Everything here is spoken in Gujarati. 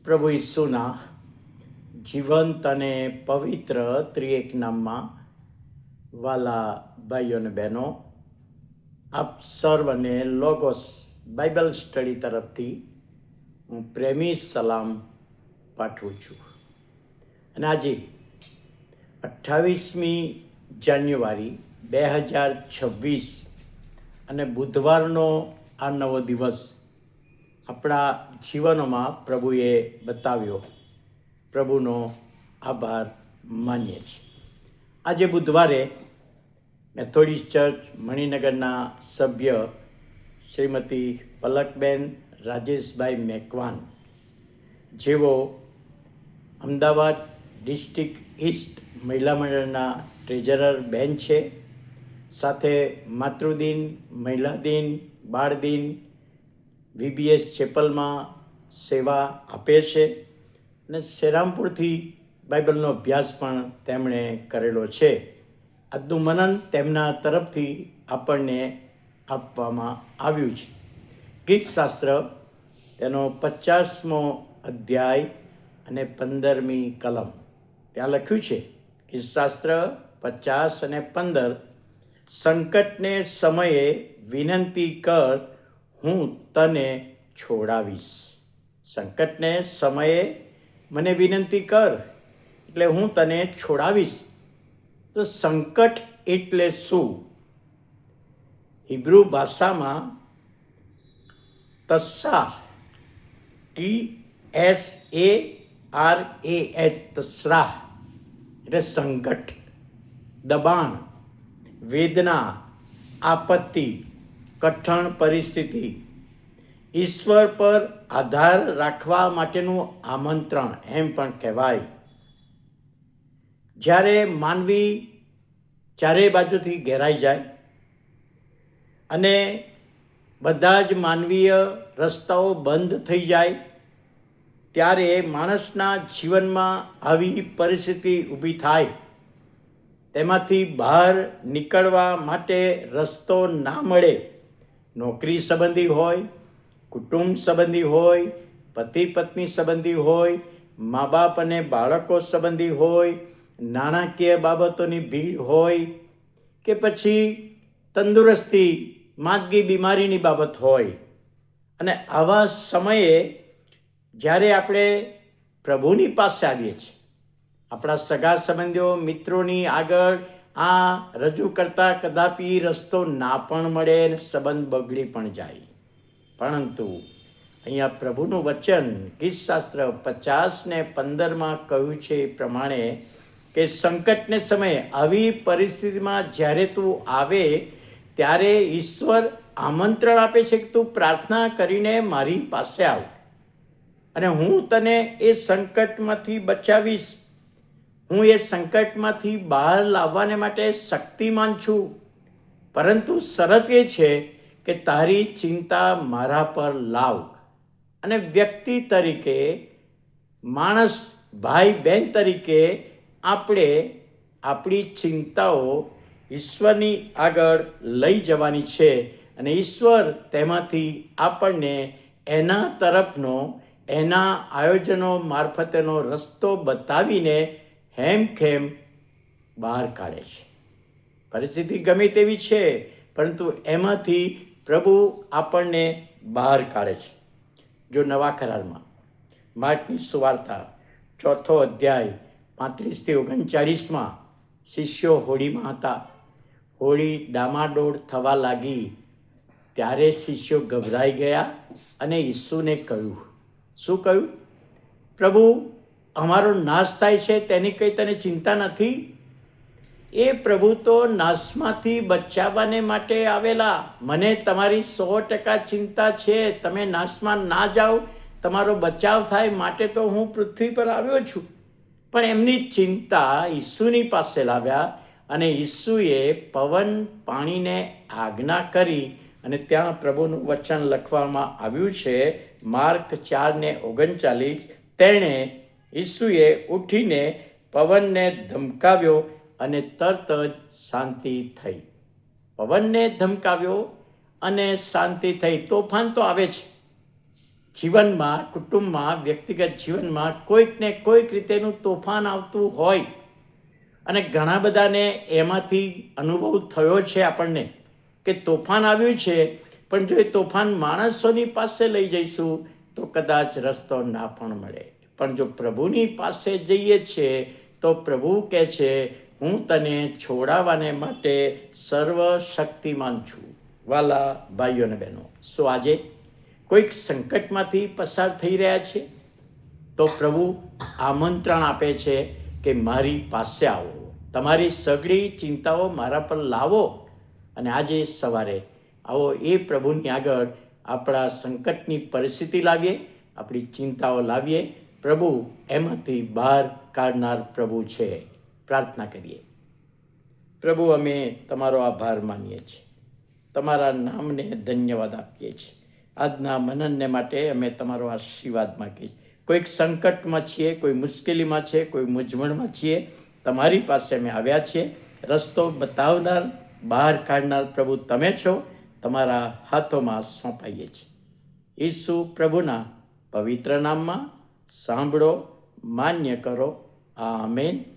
પ્રભુ ઈસુના જીવંત અને પવિત્ર ત્રિએક નામમાં વાલા ભાઈઓ અને બહેનો, આપ સર્વને લોગોસ બાઇબલ સ્ટડી તરફથી હું પ્રેમી સલામ પાઠવું છું. અને આજે 28મી જાન્યુઆરી 2026 અને બુધવારનો આ નવો દિવસ આપણા જીવનોમાં પ્રભુએ બતાવ્યો. પ્રભુનો આભાર માનીએ છીએ. આજે બુધવારે મેથોડિસ્ટ ચર્ચ મણિનગરના સભ્ય શ્રીમતી પલકબેન રાજેશભાઈ મેકવાન, જેઓ અમદાવાદ ડિસ્ટ્રિક્ટ ઈસ્ટ મહિલા મંડળના ટ્રેઝરર બેન છે, સાથે માતૃદિન, મહિલા દિન, બાળ દિન, VBS ચેપલમાં સેવા આપે છે અને શ્રીરામપુરથી બાઇબલનો અભ્યાસ પણ તેમણે કરેલો છે. આજનું મનન તેમના તરફથી આપણને આપવામાં આવ્યું છે. ગીતશાસ્ત્ર તેનો 50મો અધ્યાય અને 15મી કલમ. ત્યાં લખ્યું છે, ગીતશાસ્ત્ર 50 અને 15, સંકટને સમયે વિનંતી કર, હું તને છોડાવીશ. સંકટને સમયે મને વિનંતી કર એટલે હું તને છોડાવીશ. તો સંકટ એટલે શું? હિબ્રુ ભાષામાં તસ્સાહ, TSARAH, તસ્રાહ એટલે સંકટ, દબાણ, વેદના, આપત્તિ, કઠણ પરિસ્થિતિ, ઈશ્વર પર આધાર રાખવા માટેનું આમંત્રણ એમ પણ કહેવાય. જ્યારે માનવી ચારે બાજુથી ઘેરાઈ જાય અને બધા જ માનવીય રસ્તાઓ બંધ થઈ જાય, ત્યારે માણસના જીવનમાં આવી પરિસ્થિતિ ઊભી થાય. તેમાંથી બહાર નીકળવા માટે રસ્તો ના મળે. નોકરી સંબંધી હોય, કુટુંબ સંબંધી હોય, પતિ પત્ની સંબંધી હોય, મા બાપ અને બાળકો સંબંધી હોય, નાણાકીય બાબતોની ભીડ હોય, કે પછી તંદુરસ્તી, માંદગી, બીમારીની બાબત હોય. અને આવા સમયે જ્યારે આપણે પ્રભુની પાસે આવીએ છીએ, આપણા સગા સંબંધીઓ, મિત્રોની આગળ આ રજૂ કરતા કદાપી રસ્તો ના પણ મળે અને સંબંધ બગડી પણ જાય. પરંતુ અહીંયા પ્રભુનું વચન ગીતશાસ્ત્ર 50 ને 15માં કહ્યું છે એ પ્રમાણે કે સંકટને સમયે, આવી પરિસ્થિતિમાં જ્યારે તું આવે ત્યારે ઈશ્વર આમંત્રણ આપે છે કે તું પ્રાર્થના કરીને મારી પાસે આવ અને હું તને એ સંકટમાંથી બચાવીશ. હું એ સંકટમાંથી બહાર લાવવાને માટે શક્તિમાન છું. પરંતુ શરત એ છે કે તારી ચિંતા મારા પર લાવ. અને વ્યક્તિ તરીકે, માણસ, ભાઈ બહેન તરીકે આપણે આપણી ચિંતાઓ ઈશ્વરની આગળ લઈ જવાની છે અને ઈશ્વર તેમાંથી આપણને એના તરફનો, એના આયોજનો મારફતેનો રસ્તો બતાવીને હેમખેમ બહાર કાઢે છે. પરિસ્થિતિ ગમે તેવી છે, પરંતુ એમાંથી પ્રભુ આપણને બહાર કાઢે છે. જો નવા કરારમાં માર્કની સુવાર્તા 4થો અધ્યાય 35 થી 39માં શિષ્યો હોડીમાં હતા. હોડી ડામાડોળ થવા લાગી ત્યારે શિષ્યો ગભરાઈ ગયા અને ઈસુને કહ્યું. શું કહ્યું? પ્રભુ, અમારો નાશ થાય છે તેની કંઈ તને ચિંતા નથી? એ પ્રભુ તો નાશમાંથી બચાવવાને માટે આવેલા. મને તમારી 100% ચિંતા છે. તમે નાશમાં ના જાઓ, તમારો બચાવ થાય માટે તો હું પૃથ્વી પર આવ્યો છું. પણ એમની ચિંતા ઈસુની પાસે લાવ્યા અને ઈસુએ પવન પાણીને આજ્ઞા કરી. અને ત્યાં પ્રભુનું વચન લખવામાં આવ્યું છે, માર્ક 4:39, તેણે, ઈસુએ ઉઠીને પવનને ધમકાવ્યો અને તરત જ શાંતિ થઈ. પવનને ધમકાવ્યો અને શાંતિ થઈ. તોફાન તો આવે છે, જીવનમાં, કુટુંબમાં, વ્યક્તિગત જીવનમાં કોઈક ને કોઈક રીતેનું તોફાન આવતું હોય અને ઘણા બધાને એમાંથી અનુભવ થયો છે આપણને કે તોફાન આવ્યું છે, પણ જો એ તોફાન માણસોની પાસે લઈ જઈશું તો કદાચ રસ્તો ના પણ મળે. પણ જો પ્રભુની પાસે જઈએ છીએ તો પ્રભુ કહે છે, હું તને છોડાવવાને માટે સર્વશક્તિમાન છું. વાલા ભાઈઓ અને બહેનો, શું આજે કોઈક સંકટમાંથી પસાર થઈ રહ્યા છે તો પ્રભુ આમંત્રણ આપે છે કે મારી પાસે આવો, તમારી સઘળી ચિંતાઓ મારા પર લાવો અને આજે સવારે આવો એ પ્રભુની આગળ આપણા સંકટની પરિસ્થિતિ લાવીએ, આપણી ચિંતાઓ લાવીએ. પ્રભુ એમાંથી બહાર કાઢનાર પ્રભુ છે. પ્રાર્થના કરીએ. પ્રભુ, અમે તમારો આભાર માનીએ છીએ, તમારા નામને ધન્યવાદ આપીએ છીએ. આજના મનનને માટે અમે તમારો આશીર્વાદ માગીએ છીએ. કોઈક સંકટમાં છીએ, કોઈ મુશ્કેલીમાં છે, કોઈ મૂંઝવણમાં છીએ, તમારી પાસે અમે આવ્યા છીએ. રસ્તો બતાવનાર, બહાર કાઢનાર પ્રભુ તમે છો. તમારા હાથોમાં સોંપાઈએ છીએ. ઈસુ પ્રભુના પવિત્ર નામમાં સાંભળો, માન્ય કરો. આમેન.